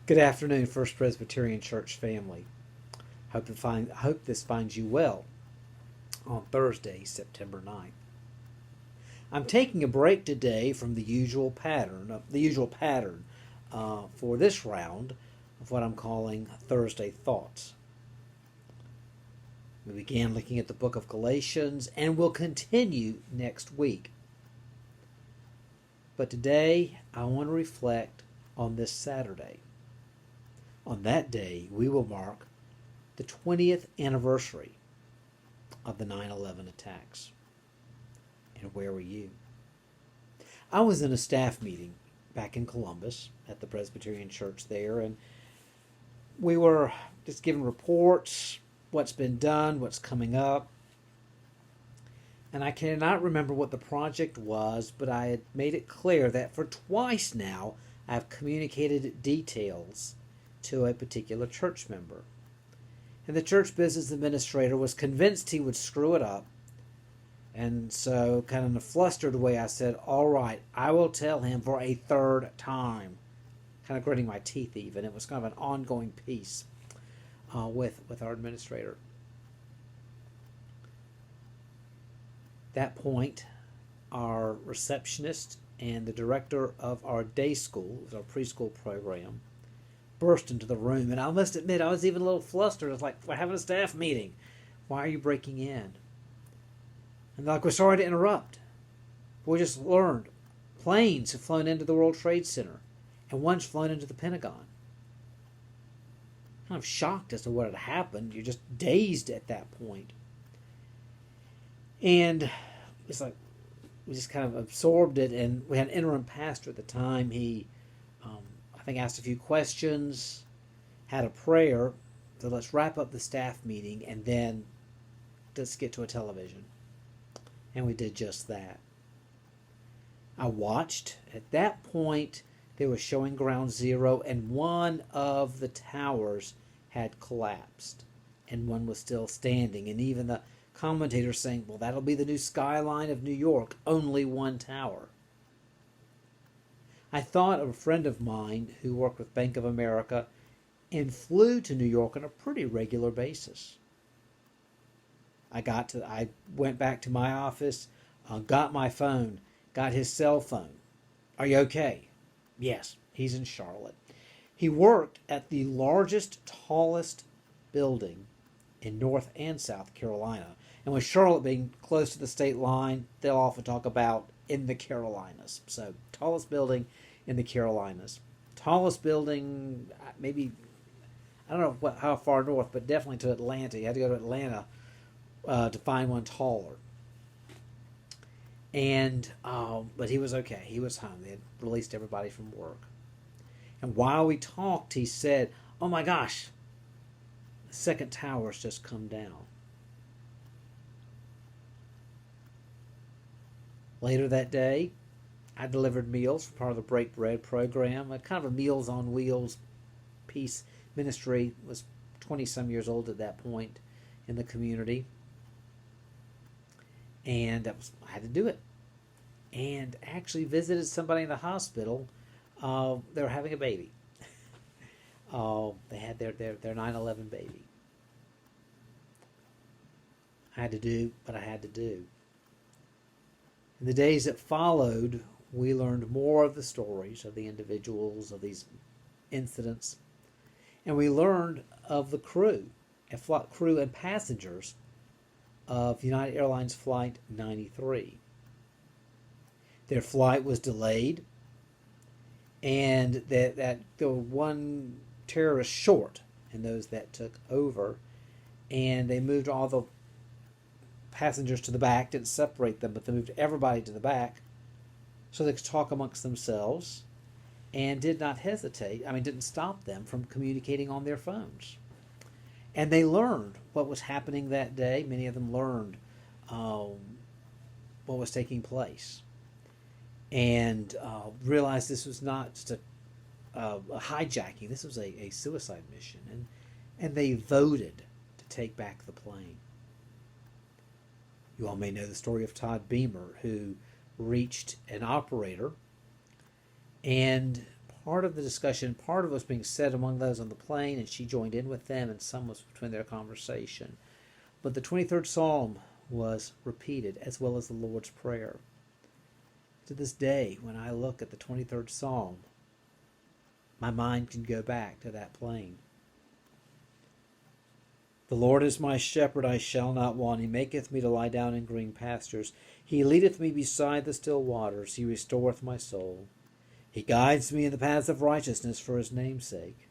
Good afternoon, First Presbyterian Church family. Hope this finds you well on Thursday, September 9th. I'm taking a break today from the usual pattern for this round of what I'm calling Thursday Thoughts. We began looking at the book of Galatians and will continue next week. But today I want to reflect on this Saturday. On that day, we will mark the 20th anniversary of the 9/11 attacks. And where were you? I was in a staff meeting back in Columbus at the Presbyterian Church there, and we were just giving reports, what's been done, what's coming up. And I cannot remember what the project was, but I had made it clear that for twice now I've communicated details to a particular church member. And the church business administrator was convinced he would screw it up. And so, kind of in a flustered way, I said, all right, I will tell him for a third time. Kind of gritting my teeth even. It was kind of an ongoing piece with our administrator. At that point, our receptionist and the director of our day school, our preschool program, burst into the room, and I must admit I was even a little flustered. I was like, we're having a staff meeting. Why are you breaking in? And they're like, we're sorry to interrupt. We just learned planes have flown into the World Trade Center, and one's flown into the Pentagon. Kind of shocked as to what had happened. You're just dazed at that point. And it's like we just kind of absorbed it, and we had an interim pastor at the time. He I think asked a few questions, had a prayer, so let's wrap up the staff meeting and then let's get to a television. And we did just that. I watched. At that point, they were showing Ground Zero, and one of the towers had collapsed, and one was still standing. And even the commentator saying, well, that'll be the new skyline of New York, only one tower. I thought of a friend of mine who worked with Bank of America and flew to New York on a pretty regular basis. I went back to my office, got my phone, got his cell phone. Are you okay? Yes, he's in Charlotte. He worked at the largest, tallest building in North and South Carolina. And with Charlotte being close to the state line, they'll often talk about in the Carolinas. So, tallest building in the Carolinas. Tallest building, maybe, I don't know how far north, but definitely to Atlanta. You had to go to Atlanta to find one taller. And, but he was okay. He was home. They had released everybody from work. And while we talked, he said, oh my gosh, the second tower's just come down. Later that day, I delivered meals for part of the Break Bread program, a kind of a Meals on Wheels piece. Ministry was 20-some years old at that point in the community. And I had to do it. And actually visited somebody in the hospital. They were having a baby. They had their 9/11 baby. I had to do what I had to do. In the days that followed, we learned more of the stories of the individuals, of these incidents, and we learned of the crew and passengers of United Airlines Flight 93. Their flight was delayed, and that there were one terrorist short in those that took over, and they moved all the passengers to the back, didn't separate them, but they moved everybody to the back so they could talk amongst themselves, and didn't stop them from communicating on their phones. And they learned what was happening that day. Many of them learned what was taking place, and realized this was not just a hijacking. This was a suicide mission, and they voted to take back the plane. You all may know the story of Todd Beamer, who reached an operator, and part of the discussion, part of what was being said among those on the plane, and she joined in with them, and some was between their conversation. But the 23rd Psalm was repeated, as well as the Lord's Prayer. To this day, when I look at the 23rd Psalm, my mind can go back to that plane. The Lord is my shepherd, I shall not want. He maketh me to lie down in green pastures. He leadeth me beside the still waters. He restoreth my soul. He guides me in the paths of righteousness for his name's sake.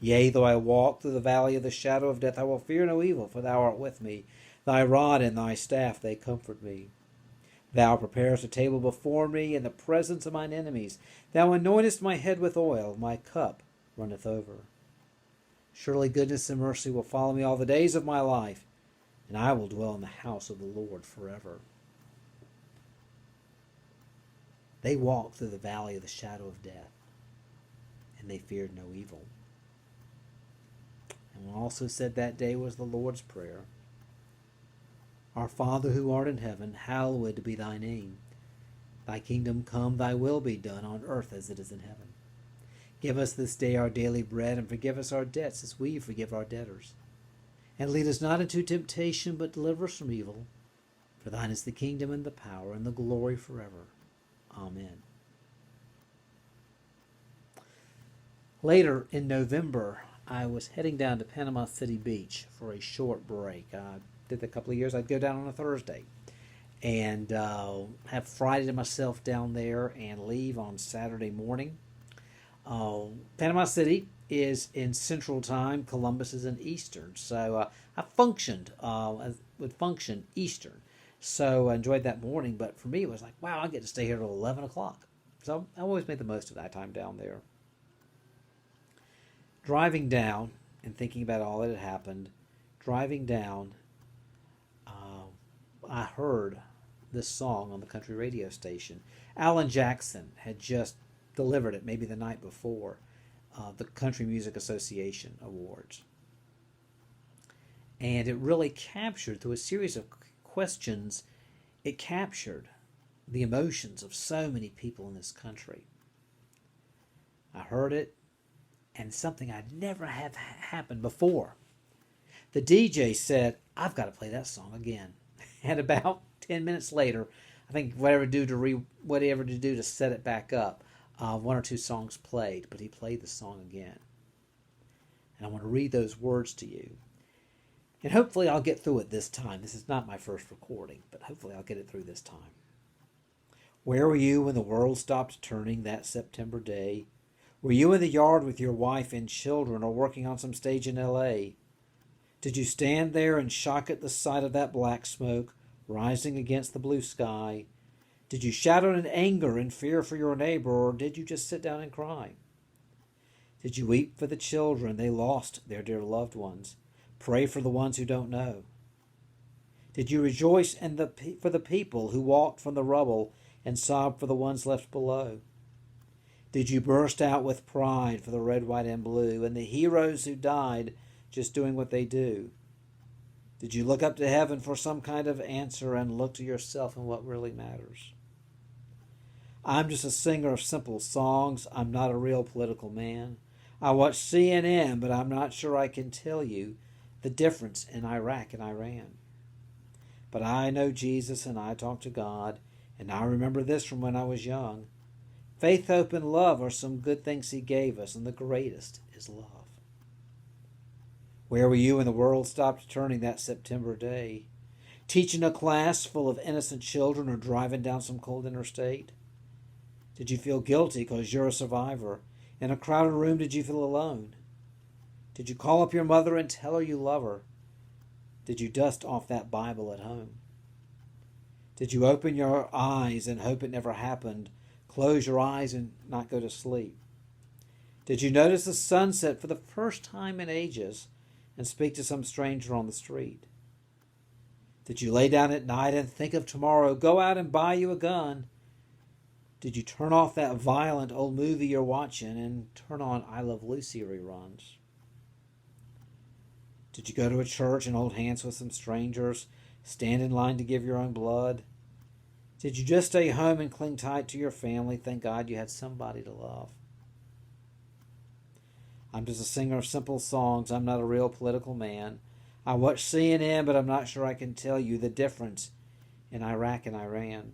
Yea, though I walk through the valley of the shadow of death, I will fear no evil, for thou art with me. Thy rod and thy staff, they comfort me. Thou preparest a table before me in the presence of mine enemies. Thou anointest my head with oil. My cup runneth over. Surely goodness and mercy will follow me all the days of my life, and I will dwell in the house of the Lord forever. They walked through the valley of the shadow of death, and they feared no evil. And one also said that day was the Lord's Prayer. Our Father who art in heaven, hallowed be thy name. Thy kingdom come, thy will be done on earth as it is in heaven. Give us this day our daily bread, and forgive us our debts as we forgive our debtors. And lead us not into temptation, but deliver us from evil. For thine is the kingdom and the power and the glory forever. Amen. Later in November, I was heading down to Panama City Beach for a short break. I did a couple of years. I'd go down on a Thursday and have Friday to myself down there and leave on Saturday morning. Panama City is in Central Time. Columbus is in Eastern. So I would function Eastern. So I enjoyed that morning. But for me, it was like, wow, I get to stay here till 11 o'clock. So I always made the most of that time down there. Driving down and thinking about all that had happened, driving down, I heard this song on the country radio station. Alan Jackson had just delivered it maybe the night before the Country Music Association Awards. And it really captured, through a series of questions, it captured the emotions of so many people in this country. I heard it, and something I'd never have happened before. The DJ said, I've got to play that song again. And about 10 minutes later, I think whatever to do to set it back up, one or two songs played, but he played the song again. And I want to read those words to you. And hopefully I'll get through it this time. This is not my first recording, but hopefully I'll get it through this time. Where were you when the world stopped turning that September day? Were you in the yard with your wife and children, or working on some stage in L.A.? Did you stand there in shock at the sight of that black smoke rising against the blue sky? Did you shout out in anger and fear for your neighbor, or did you just sit down and cry? Did you weep for the children they lost their dear loved ones? Pray for the ones who don't know? Did you rejoice for the people who walked from the rubble and sob for the ones left below? Did you burst out with pride for the red, white, and blue and the heroes who died just doing what they do? Did you look up to heaven for some kind of answer and look to yourself and what really matters? I'm just a singer of simple songs. I'm not a real political man. I watch CNN, but I'm not sure I can tell you the difference in Iraq and Iran. But I know Jesus and I talk to God, and I remember this from when I was young. Faith, hope, and love are some good things he gave us, and the greatest is love. Where were you when the world stopped turning that September day? Teaching a class full of innocent children or driving down some cold interstate? Did you feel guilty because you're a survivor? In a crowded room, did you feel alone? Did you call up your mother and tell her you love her? Did you dust off that Bible at home? Did you open your eyes and hope it never happened? Close your eyes and not go to sleep? Did you notice the sunset for the first time in ages and speak to some stranger on the street? Did you lay down at night and think of tomorrow, go out and buy you a gun? Did you turn off that violent old movie you're watching and turn on I Love Lucy reruns? Did you go to a church and hold hands with some strangers, stand in line to give your own blood? Did you just stay home and cling tight to your family? Thank God you had somebody to love. I'm just a singer of simple songs. I'm not a real political man. I watch CNN, but I'm not sure I can tell you the difference in Iraq and Iran.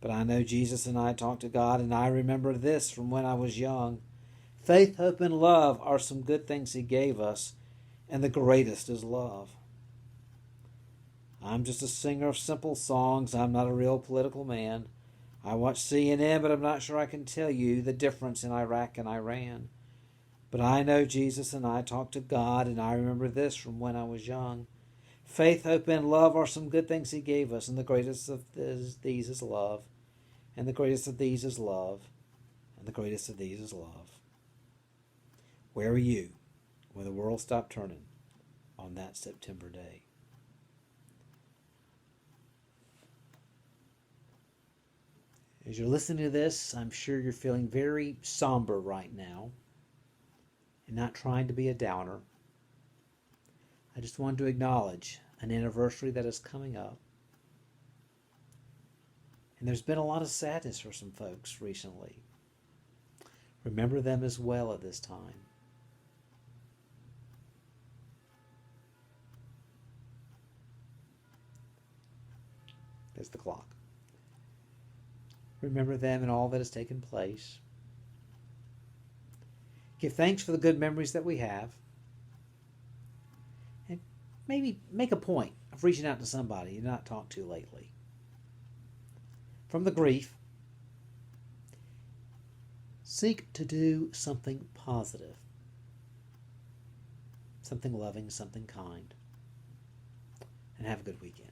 But I know Jesus and I talk to God, and I remember this from when I was young. Faith, hope, and love are some good things He gave us, and the greatest is love. I'm just a singer of simple songs. I'm not a real political man. I watch CNN, but I'm not sure I can tell you the difference in Iraq and Iran. But I know Jesus and I talk to God, and I remember this from when I was young. Faith, hope, and love are some good things He gave us, and the greatest of these is love. And the greatest of these is love. And the greatest of these is love. Where are you when the world stopped turning on that September day? As you're listening to this, I'm sure you're feeling very somber right now and not trying to be a downer. I just wanted to acknowledge an anniversary that is coming up. And there's been a lot of sadness for some folks recently. Remember them as well at this time. There's the clock. Remember them and all that has taken place. Give thanks for the good memories that we have. And maybe make a point of reaching out to somebody you've not talked to lately. From the grief, seek to do something positive, something loving, something kind, and have a good weekend.